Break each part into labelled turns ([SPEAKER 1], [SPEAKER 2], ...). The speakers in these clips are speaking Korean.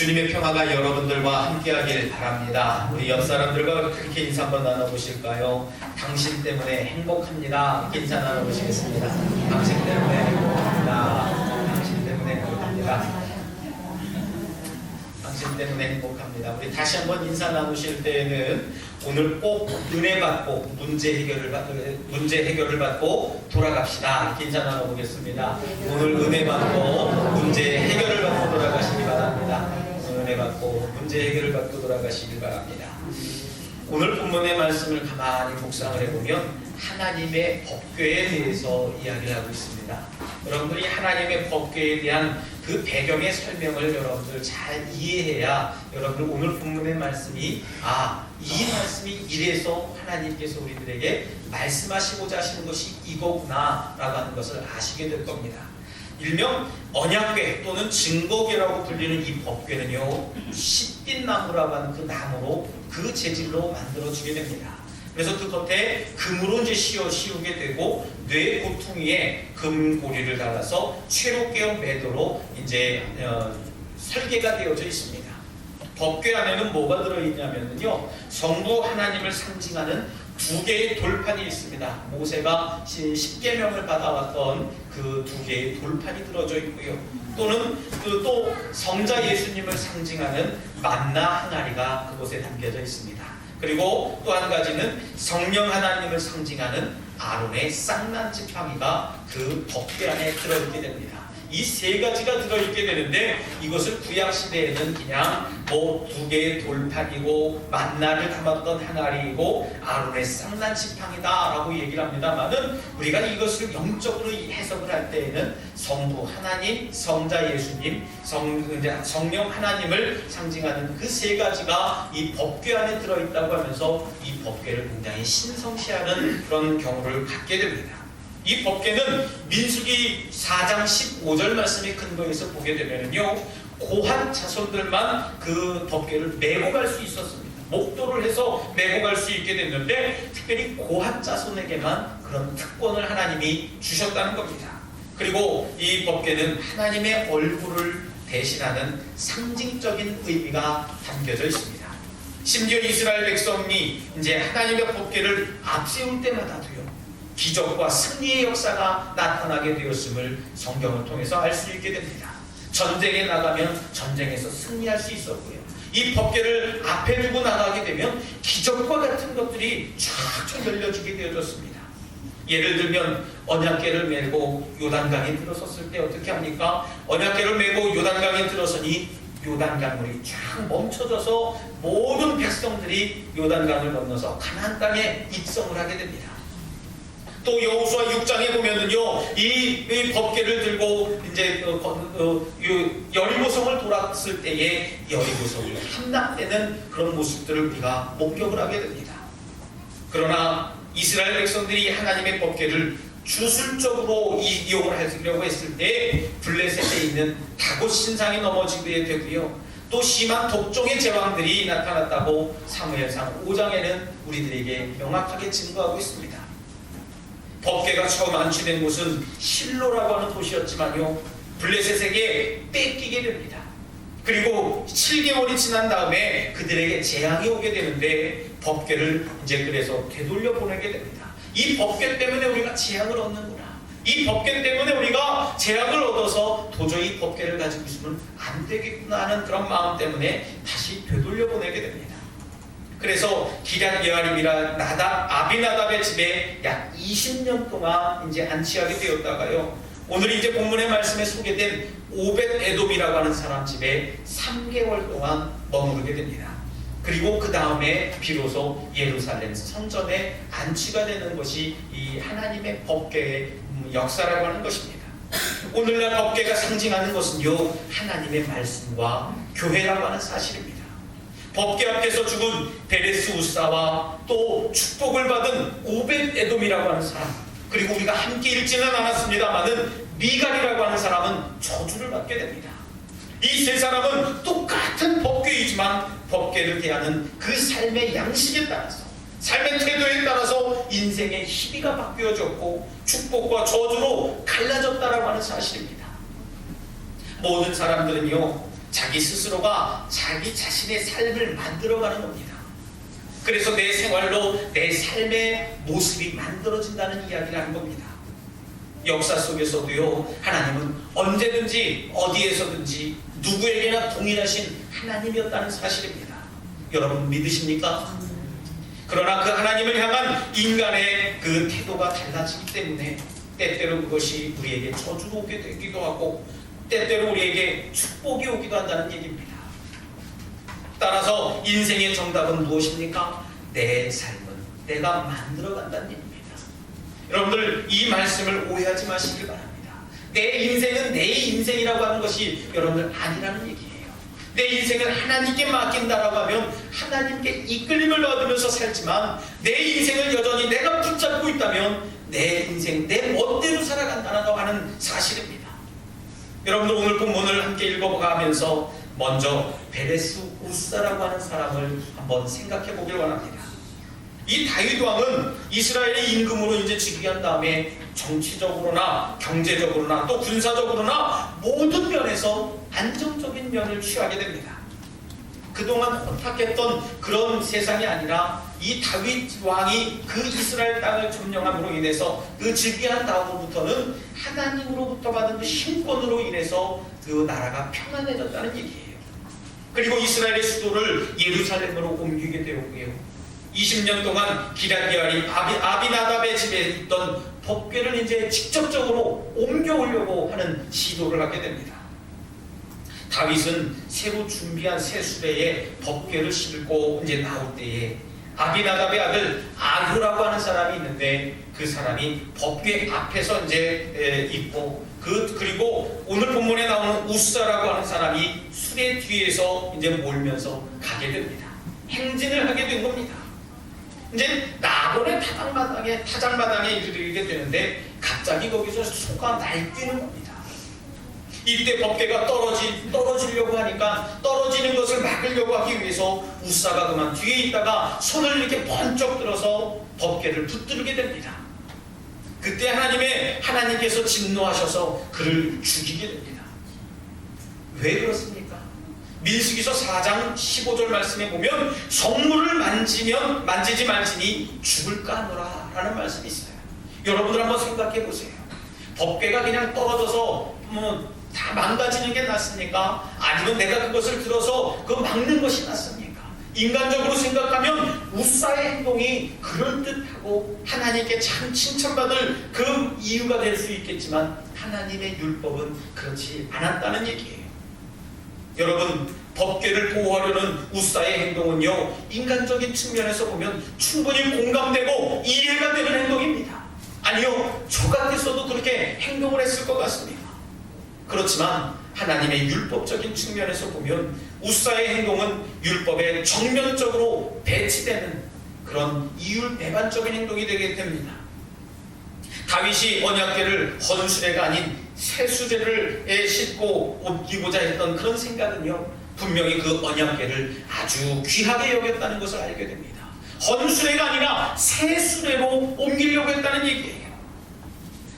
[SPEAKER 1] 주님의 평화가 여러분들과 함께하길 바랍니다. 우리 옆 사람들과 그렇게 인사 한번 나눠보실까요? 당신 때문에 행복합니다. 이렇게 인사 나눠보시겠습니다. 당신 때문에 행복합니다. 당신 때문에 행복합니다. 당신 때문에 행복합니다. 우리 다시 한번 인사 나누실 때에는 오늘 꼭 은혜 받고 문제 해결을 받고 돌아갑시다. 이렇게 인사 나눠보겠습니다. 오늘 은혜 받고 문제 해결을 받고 돌아가시기 바랍니다. 은혜 받고 문제 해결을 받고 돌아가시길 바랍니다. 오늘 본문의 말씀을 가만히 묵상을 해보면 하나님의 법궤에 대해서 이야기를 하고 있습니다. 여러분들이 하나님의 법궤에 대한 그 배경의 설명을 여러분들 잘 이해해야 여러분들 오늘 본문의 말씀이 이 말씀이 이래서 하나님께서 우리들에게 말씀하시고자 하시는 것이 이거구나 라고 하는 것을 아시게 될 겁니다. 일명 언약궤 또는 증거궤라고 불리는 이 법궤는요, 십빛나무라고 하는 그 나무로 그 재질로 만들어지게 됩니다. 그래서 그 겉에 금으로 이제 씌우게 되고 뇌 고퉁이에 금고리를 달아서 최로깨어 매도로 이제 설계가 되어져 있습니다. 법궤 안에는 뭐가 들어있냐면요, 성부 하나님을 상징하는 두 개의 돌판이 있습니다. 모세가 십계명을 받아왔던 그 두 개의 돌판이 들어져 있고요. 또는 또 성자 예수님을 상징하는 만나 항아리가 그곳에 담겨져 있습니다. 그리고 또 한 가지는 성령 하나님을 상징하는 아론의 쌍난 지팡이가 그 법궤 안에 들어있게 됩니다. 이 세 가지가 들어있게 되는데 이것을 구약시대에는 그냥 두 개의 돌판이고 만나를 담았던 항아리이고 아론의 쌍난 지팡이다 라고 얘기를 합니다만은 우리가 이것을 영적으로 해석을 할 때에는 성부 하나님, 성자 예수님, 성령 하나님을 상징하는 그 세 가지가 이 법궤 안에 들어있다고 하면서 이 법궤를 굉장히 신성시하는 그런 경우를 갖게 됩니다. 이 법궤는 민수기 4장 15절 말씀의 근거에서 보게 되면요, 고한 자손들만 그 법궤를 메고 갈 수 있었습니다. 목도를 해서 메고 갈 수 있게 됐는데 특별히 고한 자손에게만 그런 특권을 하나님이 주셨다는 겁니다. 그리고 이 법궤는 하나님의 얼굴을 대신하는 상징적인 의미가 담겨져 있습니다. 심지어 이스라엘 백성이 이제 하나님의 법궤를 앞세울 때마다도요, 기적과 승리의 역사가 나타나게 되었음을 성경을 통해서 알 수 있게 됩니다. 전쟁에 나가면 전쟁에서 승리할 수 있었고요. 이 법궤를 앞에 두고 나가게 되면 기적과 같은 것들이 쫙쫙 열려지게 되어졌습니다. 예를 들면 언약궤를 메고 요단강에 들어섰을 때 어떻게 합니까? 언약궤를 메고 요단강에 들어서니 요단강물이 쫙 멈춰져서 모든 백성들이 요단강을 건너서 가나안 땅에 입성을 하게 됩니다. 또 여호수아 6장에 보면은요, 이 법궤를 들고 이제 여리고성을 돌았을 때에 여리고성이 함락되는 그런 모습들을 우리가 목격을 하게 됩니다. 그러나 이스라엘 백성들이 하나님의 법궤를 주술적으로 이용을 하려고 했을 때 블레셋에 있는 다봇 신상이 넘어지게 되고요, 또 심한 독종의 제왕들이 나타났다고 사무엘상 5장에는 우리들에게 명확하게 증거하고 있습니다. 법궤가 처음 안치된 곳은 실로라고 하는 도시였지만요, 블레셋에게 뺏기게 됩니다. 그리고 7개월이 지난 다음에 그들에게 재앙이 오게 되는데 법궤를 이제 그래서 되돌려 보내게 됩니다. 이 법궤 때문에 우리가 재앙을 얻는구나, 이 법궤 때문에 우리가 재앙을 얻어서 도저히 법궤를 가지고 있으면 안 되겠구나 하는 그런 마음 때문에 다시 되돌려 보내게 됩니다. 그래서 기럇 여아림이라 아비나답의 집에 약 20년 동안 이제 안치하게 되었다가요, 오늘 이제 본문의 말씀에 소개된 오벳 에돔이라고 하는 사람 집에 3개월 동안 머무르게 됩니다. 그리고 그 다음에 비로소 예루살렘 성전에 안치가 되는 것이 이 하나님의 법궤의 역사라고 하는 것입니다. 오늘날 법궤가 상징하는 것은요, 하나님의 말씀과 교회라고 하는 사실입니다. 법궤 앞에서 죽은 베레스 우사와 또 축복을 받은 오벳 에돔이라고 하는 사람, 그리고 우리가 함께 읽지는 않았습니다만은 미갈이라고 하는 사람은 저주를 받게 됩니다. 이 세 사람은 똑같은 법궤이지만 법궤를 대하는 그 삶의 양식에 따라서, 삶의 태도에 따라서 인생의 희비가 바뀌어졌고 축복과 저주로 갈라졌다라고 하는 사실입니다. 모든 사람들은요, 자기 스스로가 자기 자신의 삶을 만들어가는 겁니다. 그래서 내 생활로 내 삶의 모습이 만들어진다는 이야기를 하는 겁니다. 역사 속에서도요, 하나님은 언제든지 어디에서든지 누구에게나 동일하신 하나님이었다는 사실입니다. 여러분 믿으십니까? 그러나 그 하나님을 향한 인간의 그 태도가 달라지기 때문에 때때로 그것이 우리에게 저주가 오게 되기도 하고 때때로 우리에게 축복이 오기도 한다는 얘기입니다. 따라서 인생의 정답은 무엇입니까? 내 삶은 내가 만들어간다는 얘기입니다. 여러분들 이 말씀을 오해하지 마시길 바랍니다. 내 인생은 내 인생이라고 하는 것이 여러분들 아니라는 얘기예요. 내 인생을 하나님께 맡긴다라고 하면 하나님께 이끌림을 얻으면서 살지만 내 인생을 여전히 내가 붙잡고 있다면 내 인생 내 멋대로 살아간다라고 하는 사실입니다. 여러분들 오늘 본문을 함께 읽어가면서 먼저 베레스 우사라고 하는 사람을 한번 생각해 보길 원합니다. 이 다윗 왕은 이스라엘의 임금으로 이제 즉위한 다음에 정치적으로나 경제적으로나 또 군사적으로나 모든 면에서 안정적인 면을 취하게 됩니다. 그동안 혼탁했던 그런 세상이 아니라 이 다윗 왕이 그 이스라엘 땅을 점령함으로 인해서 그 즉위한 다음부터는 하나님으로부터 받은 그 신권으로 인해서 그 나라가 평안해졌다는 얘기예요. 그리고 이스라엘의 수도를 예루살렘으로 옮기게 되었고요. 20년 동안 기럇 아비나답의 집에 있던 법궤를 이제 직접적으로 옮겨오려고 하는 시도를 하게 됩니다. 다윗은 새로 준비한 새 수레에 법궤를 싣고 이제 나올 때에 아비나답의 아들 아효라고 하는 사람이 있는데 그 사람이 법궤 앞에서 이제 있고 그리고 오늘 본문에 나오는 우사라고 하는 사람이 수레 뒤에서 이제 몰면서 가게 됩니다. 행진을 하게 된 겁니다. 이제 나곤의 타작마당에 이르게 되는데 갑자기 거기서 소가 날뛰는 겁니다. 이때 법궤가 떨어지려고 하니까 떨어지는 것을 막으려고 하기 위해서 우사가 그만 뒤에 있다가 손을 이렇게 번쩍 들어서 법궤를 붙들게 됩니다. 그때 하나님께서 진노하셔서 그를 죽이게 됩니다. 왜 그렇습니까? 민수기서 4장 15절 말씀에 보면 성물을 만지지 말지니 죽을까 하노라 라는 말씀이 있어요. 여러분들 한번 생각해 보세요. 법궤가 그냥 떨어져서 다 망가지는 게 낫습니까? 아니면 내가 그것을 들어서 막는 것이 낫습니까? 인간적으로 생각하면 우사의 행동이 그럴듯하고 하나님께 참 칭찬받을 그 이유가 될 수 있겠지만 하나님의 율법은 그렇지 않았다는 얘기예요. 여러분, 법궤를 보호하려는 우사의 행동은요, 인간적인 측면에서 보면 충분히 공감되고 이해가 되는 행동입니다. 아니요, 저 같았어도 그렇게 행동을 했을 것 같습니다. 그렇지만 하나님의 율법적인 측면에서 보면 우사의 행동은 율법에 정면적으로 배치되는 그런 이율배반적인 행동이 되게 됩니다. 다윗이 언약궤를 헌수레가 아닌 새수레를 싣고 옮기고자 했던 그런 생각은요, 분명히 그 언약궤를 아주 귀하게 여겼다는 것을 알게 됩니다. 헌수레가 아니라 새수레로 옮기려고 했다는 얘기예요.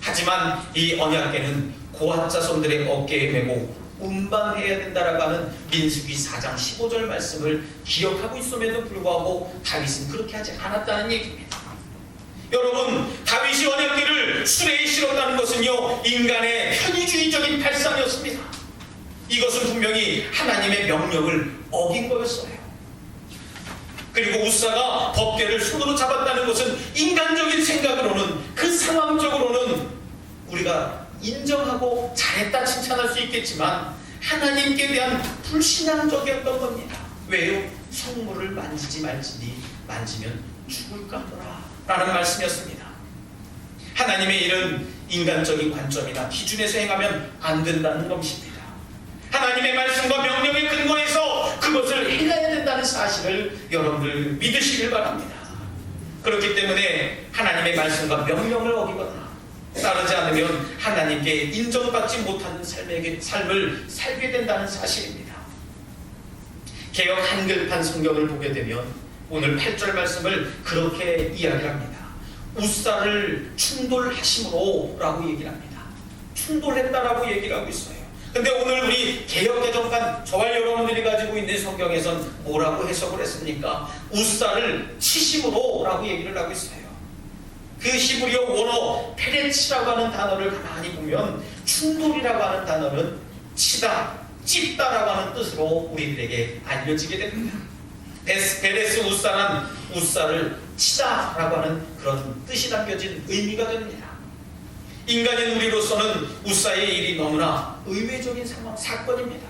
[SPEAKER 1] 하지만 이 언약궤는 고핫 자손들의 어깨에 메고 운반해야 된다라고 하는 민수기 4장 15절 말씀을 기억하고 있음에도 불구하고 다윗은 그렇게 하지 않았다는 얘기입니다. 여러분, 다윗이 언약궤를 수레에 실었다는 것은요, 인간의 편의주의적인 발상이었습니다. 이것은 분명히 하나님의 명령을 어긴 거였어요. 그리고 우사가 법궤를 손으로 잡았다는 것은 인간적인 생각으로는, 그 상황적으로는 우리가 인정하고 잘했다 칭찬할 수 있겠지만 하나님께 대한 불신앙적이었던 겁니다. 왜요? 성물을 만지지 말지니 만지면 죽을까 하더라 라는 말씀이었습니다. 하나님의 일은 인간적인 관점이나 기준에서 행하면 안 된다는 것입니다. 하나님의 말씀과 명령에 근거해서 그것을 해야 된다는 사실을 여러분들 믿으시길 바랍니다. 그렇기 때문에 하나님의 말씀과 명령을 어기거나 따르지 않으면 하나님께 인정받지 못하는 삶을 살게 된다는 사실입니다. 개역 한글판 성경을 보게 되면 오늘 8절 말씀을 그렇게 이야기를 합니다. 우사를 충돌하심으로 라고 얘기를 합니다. 충돌했다라고 얘기를 하고 있어요. 근데 오늘 우리 개역개정판 저와 여러분들이 가지고 있는 성경에선 뭐라고 해석을 했습니까? 우사를 치심으로 라고 얘기를 하고 있어요. 그 히브리어 원어 페레치라고 하는 단어를 가만히 보면 충돌이라고 하는 단어는 치다, 찝다라고 하는 뜻으로 우리들에게 알려지게 됩니다. 베레스 우사는 우사를 치다라고 하는 그런 뜻이 담겨진 의미가 됩니다. 인간인 우리로서는 우사의 일이 너무나 의외적인 사건입니다.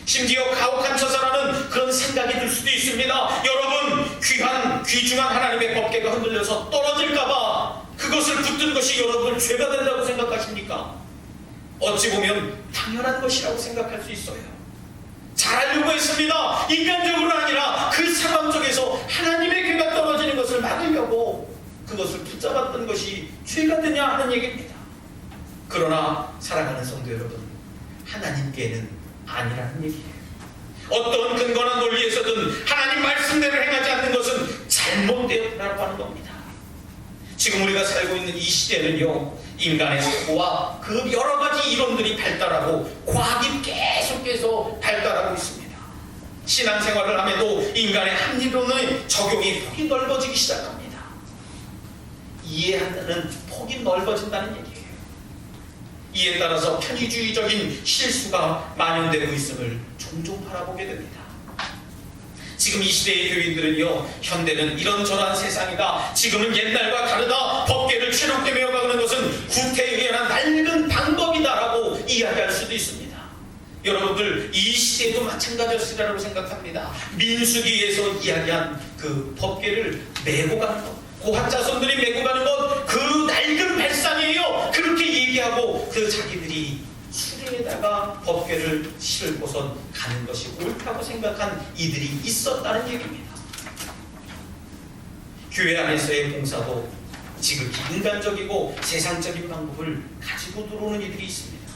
[SPEAKER 1] 심지어 가혹한 처사라는 그런 생각이 들 수도 있습니다. 여러분, 귀중한 하나님의 법궤가 흔들려서 떨어질까봐 그것을 붙든 것이 여러분 죄가 된다고 생각하십니까? 어찌 보면 당연한 것이라고 생각할 수 있어요. 잘하려고 했습니다. 인간적으로는 아니라 그 상황 속에서 하나님의 귀가 떨어지는 것을 막으려고 그것을 붙잡았던 것이 죄가 되냐 하는 얘기입니다. 그러나 사랑하는 성도 여러분, 하나님께는 아니라는 얘기예요. 어떤 근거나 논리에서든 하나님 말씀대로 행하지 않는 것은 잘못되었다고 하는 겁니다. 지금 우리가 살고 있는 이 시대는요, 인간의 사고와 그 여러 가지 이론들이 발달하고 과학이 계속해서 발달하고 있습니다. 신앙생활을 함에도 인간의 합리론의 적용이 폭이 넓어지기 시작합니다. 이해하는 폭이 넓어진다는 얘기예요. 이에 따라서 편의주의적인 실수가 만연되고 있음을 종종 바라보게 됩니다. 지금 이 시대의 교인들은요, 현대는 이런저런 세상이다, 지금은 옛날과 다르다, 법궤를 체롭게 메워가는 것은 구태의연한 낡은 방법이다라고 이야기할 수도 있습니다. 여러분들, 이 시대도 마찬가지였으리라고 생각합니다. 민수기에서 이야기한 그 법궤를 메고 가는 것, 고한 자손들이 메고 가는 것, 그 낡은 발상이에요. 그렇게 얘기하고 그 자기들이 수레에다가 법궤를 싣고선 가는 것이 옳다고 생각한 이들이 있었다는 얘기입니다. 교회 안에서의 봉사도 지극히 인간적이고 세상적인 방법을 가지고 들어오는 이들이 있습니다.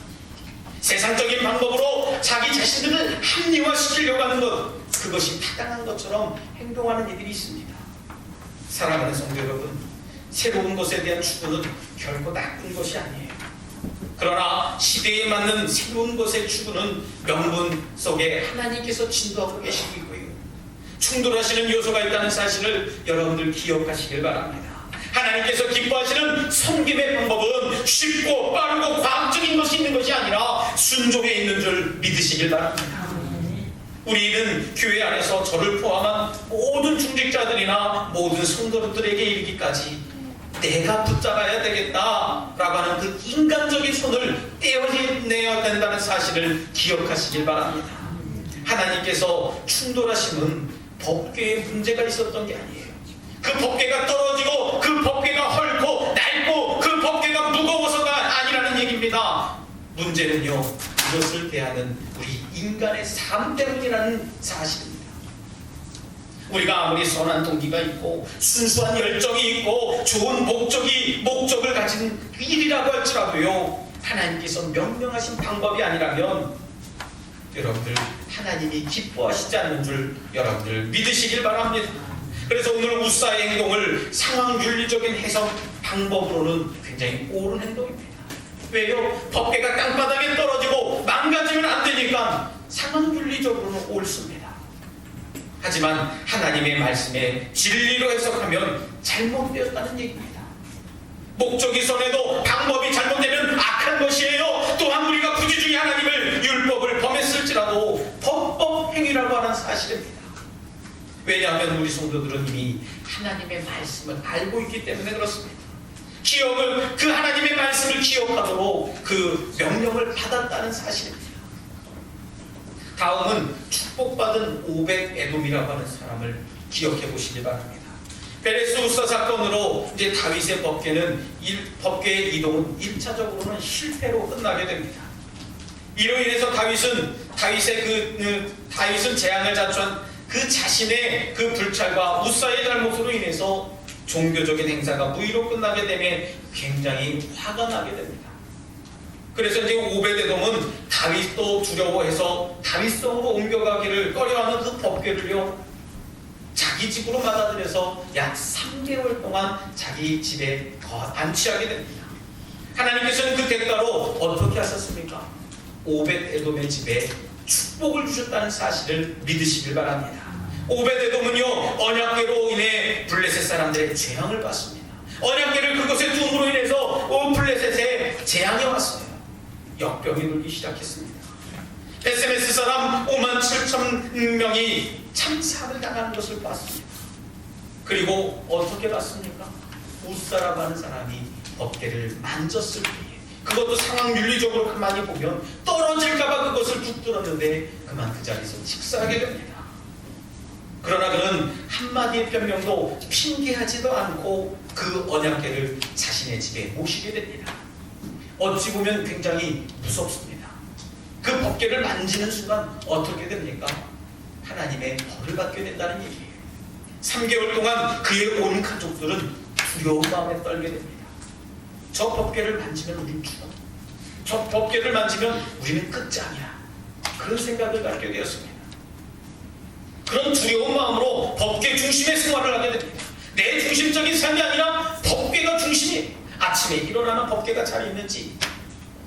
[SPEAKER 1] 세상적인 방법으로 자기 자신들을 합리화시키려고 하는 것, 그것이 타당한 것처럼 행동하는 이들이 있습니다. 사랑하는 성도 여러분, 새로운 것에 대한 추구는 결코 나쁜 것이 아니에요. 그러나 시대에 맞는 새로운 것의 추구는 명분 속에 하나님께서 진도하고 계시고요, 충돌하시는 요소가 있다는 사실을 여러분들 기억하시길 바랍니다. 하나님께서 기뻐하시는 섬김의 방법은 쉽고 빠르고 과학적인 것이 있는 것이 아니라 순종에 있는 줄 믿으시길 바랍니다. 우리는 교회 안에서 저를 포함한 모든 중직자들이나 모든 성도들에게 이르기까지 내가 붙잡아야 되겠다라고 하는 그 인간적인 손을 떼어내야 된다는 사실을 기억하시길 바랍니다. 하나님께서 충돌하심은 법궤에 문제가 있었던 게 아니에요. 그 법궤가 떨어지고 그 법궤가 헐고 낡고 그 법궤가 무거워서가 아니라는 얘기입니다. 문제는요, 이것을 대하는 우리 인간의 삶 때문이라는 사실입니다. 우리가 아무리 선한 동기가 있고 순수한 열정이 있고 좋은 목적을 가진 일이라고 할지라도요, 하나님께서 명령하신 방법이 아니라면 여러분들 하나님이 기뻐하시지 않는 줄 여러분들 믿으시길 바랍니다. 그래서 오늘 우사의 행동을 상황윤리적인 해석 방법으로는 굉장히 옳은 행동입니다. 왜요? 법궤가 땅바닥에 떨어지고 망가지면 안 되니까 상황윤리적으로는 옳습니다. 하지만 하나님의 말씀에 진리로 해석하면 잘못되었다는 얘기입니다. 목적이 선해도 방법이 잘못되면 악한 것이에요. 또한 우리가 굳이 중에 하나님을 율법을 범했을지라도 법법 행위라고 하는 사실입니다. 왜냐하면 우리 성도들은 이미 하나님의 말씀을 알고 있기 때문에 그렇습니다. 그 하나님의 말씀을 기억하도록 그 명령을 받았다는 사실입니다. 다음은 축복받은 오벳 에돔이라고 하는 사람을 기억해 보시기 바랍니다. 베레스 우사 사건으로 이제 다윗의 법궤의 이동은 1차적으로는 실패로 끝나게 됩니다. 이로 인해서 다윗은 재앙을 자초한 그 자신의 그 불찰과 우사의 잘못으로 인해서 종교적인 행사가 무의로 끝나게 되면 굉장히 화가 나게 됩니다. 그래서 이제 오벳에돔은 다윗도 두려워해서 다윗성으로 옮겨가기를 꺼려하는 그 법궤를요, 자기 집으로 받아들여서 약 3개월 동안 자기 집에 안치하게 됩니다. 하나님께서는 그 대가로 어떻게 하셨습니까? 오벳에돔의 집에 축복을 주셨다는 사실을 믿으시길 바랍니다. 오벳에돔은요, 언약궤로 인해 블레셋 사람들의 재앙을 받습니다. 언약궤를 그것에 둠으로 인해서 블레셋에 재앙이 왔어요. 역병이 돌기 시작했습니다. 베세메스 사람 57,000명이 참사를 당하는 것을 봤습니다. 그리고 어떻게 봤습니까? 웃사라고 하는 사람이 법궤를 만졌을 때에, 그것도 상황 윤리적으로 가만히 보면 떨어질까봐 그것을 붙들었는데 그만 그 자리에서 직사하게 됩니다. 그러나 그는 한마디의 변명도 핑계하지도 않고 그 언약궤를 자신의 집에 모시게 됩니다. 어찌 보면 굉장히 무섭습니다. 그 법궤를 만지는 순간 어떻게 됩니까? 하나님의 벌을 받게 된다는 얘기예요. 3개월 동안 그의 온 가족들은 두려운 마음에 떨게 됩니다. 저 법궤를 만지면 우리는 죽어. 저 법궤를 만지면 우리는 끝장이야. 그런 생각을 갖게 되었습니다. 그런 두려운 마음으로 법궤 중심의 생활을 하게 됩니다. 내 중심적인 삶이 아니라 법궤가 중심이에요. 아침에 일어나는 법궤가 잘 있는지,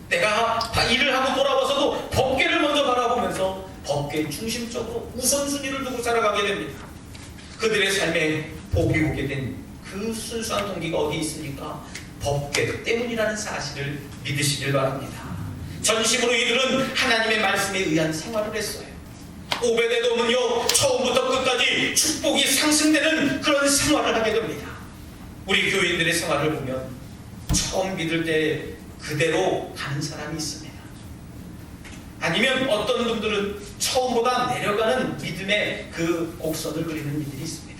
[SPEAKER 1] 내가 일을 하고 돌아와서도 법궤를 먼저 바라보면서 법궤 중심적으로 우선순위를 두고 살아가게 됩니다. 그들의 삶에 복이 오게 된 그 순수한 동기가 어디 있습니까? 법궤 때문이라는 사실을 믿으시길 바랍니다. 전심으로 이들은 하나님의 말씀에 의한 생활을 했어요. 오벳에돔은요, 처음부터 끝까지 축복이 상승되는 그런 생활을 하게 됩니다. 우리 교인들의 생활을 보면 처음 믿을 때 그대로 가는 사람이 있습니다. 아니면 어떤 분들은 처음보다 내려가는 믿음의 그 곡선을 그리는 이들이 있습니다.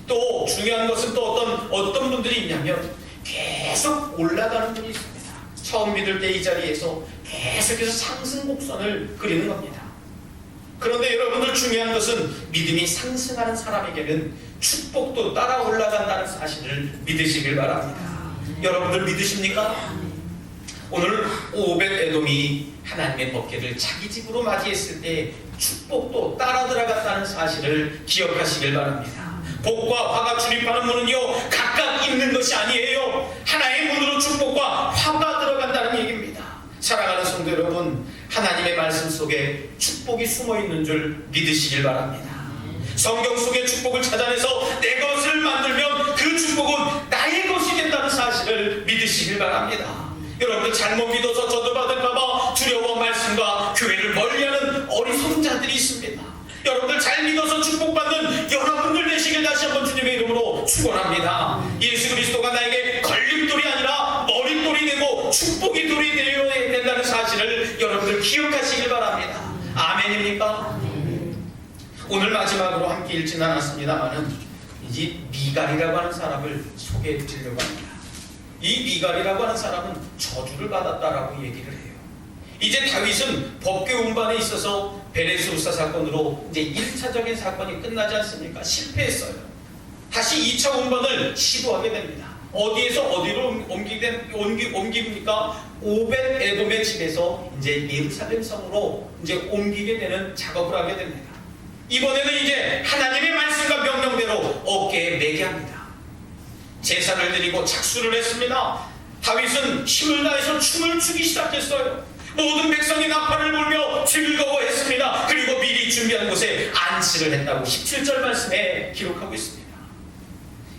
[SPEAKER 1] 또 중요한 것은 또 어떤 분들이 있냐면 계속 올라가는 분이 있습니다. 처음 믿을 때 이 자리에서 계속해서 상승 곡선을 그리는 겁니다. 그런데 여러분들, 중요한 것은 믿음이 상승하는 사람에게는 축복도 따라 올라간다는 사실을 믿으시길 바랍니다. 여러분들 믿으십니까? 오늘 오벳에돔이 하나님의 법궤를 자기 집으로 맞이했을 때 축복도 따라 들어갔다는 사실을 기억하시길 바랍니다. 복과 화가 출입하는 문은요, 각각 있는 것이 아니에요. 하나의 문으로 축복과 화가 들어간다는 얘기입니다. 사랑하는 성도 여러분, 하나님의 말씀 속에 축복이 숨어있는 줄 믿으시길 바랍니다. 성경 속의 축복을 찾아내서 내 것을 만들면 그 축복은 나의 것이 된다는 사실을 믿으시길 바랍니다. 여러분들 잘못 믿어서 저주받을까봐 두려워 말씀과 교회를 멀리하는 어리석은 자들이 있습니다. 여러분들 잘 믿어서 축복받는 여러분들 되시길 다시 한번 주님의 이름으로 축원합니다. 예수 그리스도가 나에게 걸림돌이 아니라 머릿돌이 되고 축복이 돌이 되어야 된다는 사실을 여러분들 기억하시길 바랍니다. 아멘입니까? 오늘 마지막으로 함께 읽지는 않았습니다만은 이제 미갈이라고 하는 사람을 소개해 드리려고 합니다. 이 미갈이라고 하는 사람은 저주를 받았다라고 얘기를 해요. 이제 다윗은 법궤 운반에 있어서 베레스 우사 사건으로 이제 1차적인 사건이 끝나지 않습니까? 실패했어요. 다시 2차 운반을 시도하게 됩니다. 어디에서 어디로 옮깁니까? 오벳에돔의 집에서 이제 예루살렘 성으로 이제 옮기게 되는 작업을 하게 됩니다. 이번에는 이제 하나님의 말씀과 명령대로 어깨에 매게 합니다. 제사를 드리고 착수를 했습니다. 다윗은 힘을 다해서 춤을 추기 시작했어요. 모든 백성이 나팔을 불며 즐거워했습니다. 그리고 미리 준비한 곳에 안식을 했다고 17절 말씀에 기록하고 있습니다.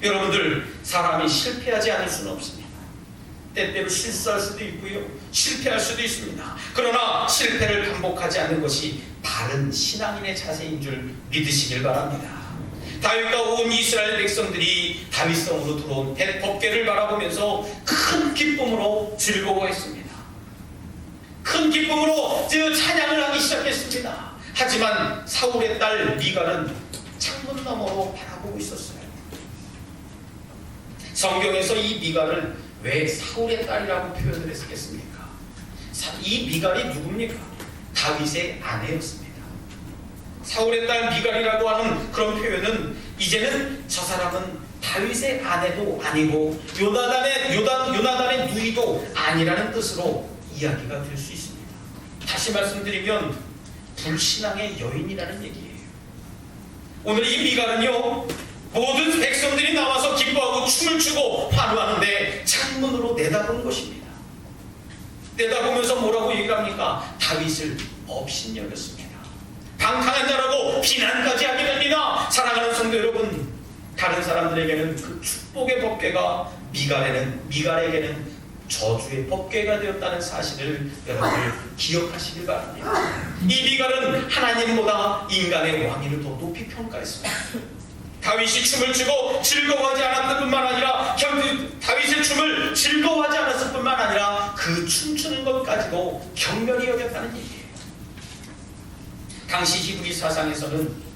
[SPEAKER 1] 여러분들, 사람이 실패하지 않을 수는 없습니다. 때때로 실수할 수도 있고요, 실패할 수도 있습니다. 그러나 실패를 반복하지 않는 것이 바른 신앙인의 자세인 줄 믿으시길 바랍니다. 다윗과 온 이스라엘 백성들이 다윗성으로 들어온 법궤를 바라보면서 큰 기쁨으로 즐거워했습니다. 큰 기쁨으로 찬양을 하기 시작했습니다. 하지만 사울의 딸 미갈은 창문 너머로 바라보고 있었어요. 성경에서 이 미갈을 왜 사울의 딸이라고 표현을 했겠습니까? 이 미갈이 누굽니까? 다윗의 아내였습니다. 사울의 딸 미갈이라고 하는 그런 표현은 이제는 저 사람은 다윗의 아내도 아니고 요나단의 누이도 아니라는 뜻으로 이야기가 될 수 있습니다. 다시 말씀드리면 불신앙의 여인이라는 얘기예요. 오늘 이 미갈은요, 모든 백성들이 나와서 기뻐하고 춤을 추고 환호하는데 창문으로 내다본 것입니다. 내다보면서 뭐라고 얘기를 합니까? 다윗을 업신여겼습니다. 방탕한 자라고 비난까지 하게 됩니다. 사랑하는 성도 여러분, 다른 사람들에게는 그 축복의 법궤가 미갈에게는 저주의 법궤가 되었다는 사실을 여러분들 기억하시길 바랍니다. 이 미갈은 하나님보다 인간의 왕위를 더 높이 평가했습니다. 다윗이 춤을 추고 즐거워하지 않았을 뿐만 아니라 다윗의 춤을 즐거워하지 않았을 뿐만 아니라 그 춤추는 것까지도 경멸히 여겼다는 얘기예요. 당시 히브리 사상에서는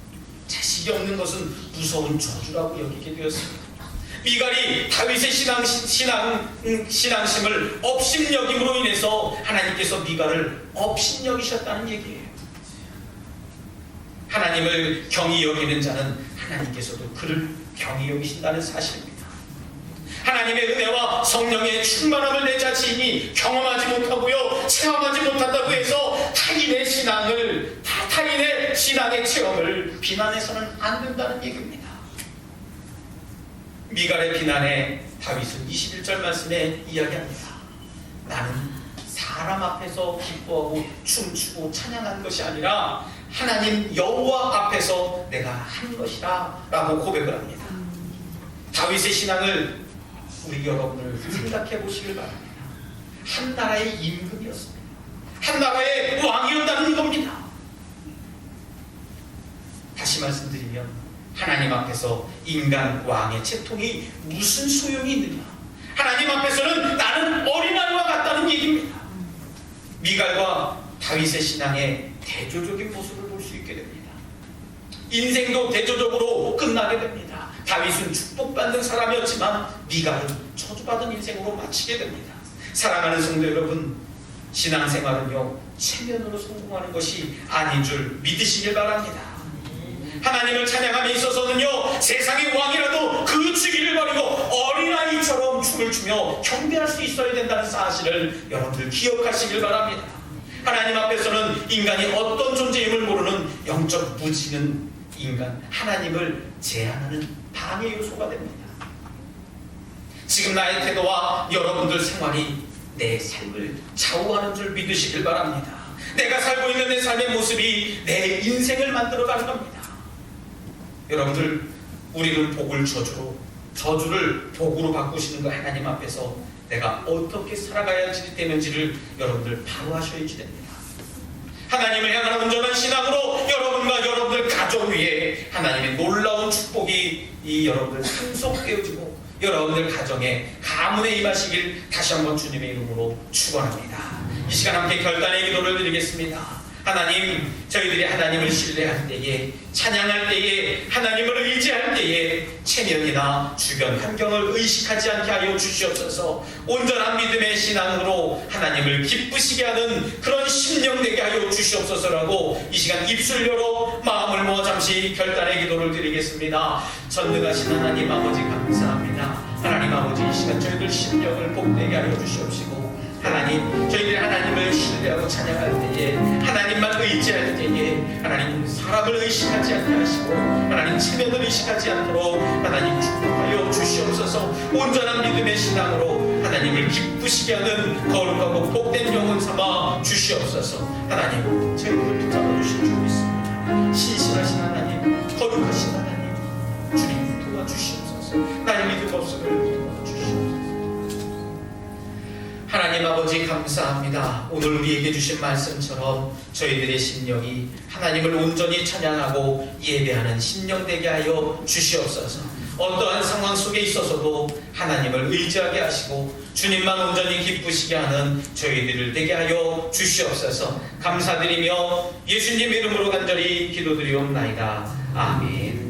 [SPEAKER 1] 자식이 없는 것은 무서운 저주라고 여기게 되었습니다. 미갈이 다윗의 신앙심을 업신여김으로 인해서 하나님께서 미갈을 업신여기셨다는 얘기예요. 하나님을 경히 여기는 자는 하나님께서도 그를 경히 여기신다는 사실입니다. 하나님의 은혜와 성령의 충만함을 내 자신이 경험하지 못하고요, 체험하지 못한다고 해서 타인의 신앙의 체험을 비난해서는 안 된다는 얘기입니다. 미갈의 비난에 다윗은 21절 말씀에 이야기합니다. 나는 사람 앞에서 기뻐하고 춤추고 찬양한 것이 아니라 하나님 여호와 앞에서 내가 한 것이다 라고 고백을 합니다. 다윗의 신앙을 우리 여러분을 생각해 보시길 바랍니다. 한 나라의 임금이었습니다. 한 나라의 왕이었다는 이겁니다. 다시 말씀드리면 하나님 앞에서 인간 왕의 채통이 무슨 소용이 있느냐? 하나님 앞에서는 나는 어린아이와 같다는 얘기입니다. 미갈과 다윗의 신앙의 대조적인 모습을 볼 수 있게 됩니다. 인생도 대조적으로 끝나게 됩니다. 다윗은 축복받는 사람이었지만 미갈은 저주받은 인생으로 마치게 됩니다. 사랑하는 성도 여러분, 신앙생활은요 체면으로 성공하는 것이 아닌 줄 믿으시길 바랍니다. 하나님을 찬양함에 있어서는요 세상의 왕이라도 그 주기를 버리고 어린아이처럼 춤을 추며 경배할 수 있어야 된다는 사실을 여러분들 기억하시길 바랍니다. 하나님 앞에서는 인간이 어떤 존재임을 모르는 영적 무지는 인간, 하나님을 제한하는 방해 요소가 됩니다. 지금 나의 태도와 여러분들 생활이 내 삶을 좌우하는 줄 믿으시길 바랍니다. 내가 살고 있는 내 삶의 모습이 내 인생을 만들어가는 겁니다. 여러분들, 우리는 복을 저주로, 저주를 복으로 바꾸시는 그 하나님 앞에서 내가 어떻게 살아가야 되는지를 여러분들 바로 하셔야지 됩니다. 하나님을 향한 온전한 신앙으로 여러분과 여러분들 가족 위에 하나님의 놀라운 축복이 이 여러분들 상속되어지고 여러분들 가정에 가문에 임하시길 다시 한번 주님의 이름으로 축원합니다. 이 시간 함께 결단의 기도를 드리겠습니다. 하나님, 저희들이 하나님을 신뢰할 때에, 찬양할 때에, 하나님을 의지할 때에 체면이나 주변 환경을 의식하지 않게 하여 주시옵소서. 온전한 믿음의 신앙으로 하나님을 기쁘시게 하는 그런 심령 되게 하여 주시옵소서라고 이 시간 입술 열어 마음을 모아 잠시 결단의 기도를 드리겠습니다. 전능하신 하나님 아버지 감사합니다. 하나님 아버지, 이 시간 저희들 심령을 복되게 하여 주시옵시고, 하나님, 저희들이 하나님을 신뢰하고 찬양할 때에, 하나님만 의지할 때에 하나님 사람을 의식하지 않게 하시고 하나님 체면을 의식하지 않도록 하나님 축복하여 주시옵소서. 온전한 믿음의 신앙으로 하나님을 기쁘시게 하는 거룩하고 복된 영혼 삼아 주시옵소서. 하나님, 저희들을 붙잡아 주실 줄 믿습니다. 신실하신 하나님, 거룩하신 하나님, 주님 도와주시옵소서. 나의 믿음 없음을 도와주시옵소서. 하나님 아버지 감사합니다. 오늘 우리에게 주신 말씀처럼 저희들의 심령이 하나님을 온전히 찬양하고 예배하는 심령 되게 하여 주시옵소서. 어떠한 상황 속에 있어서도 하나님을 의지하게 하시고 주님만 온전히 기쁘시게 하는 저희들을 되게 하여 주시옵소서. 감사드리며 예수님 이름으로 간절히 기도드리옵나이다. 아멘.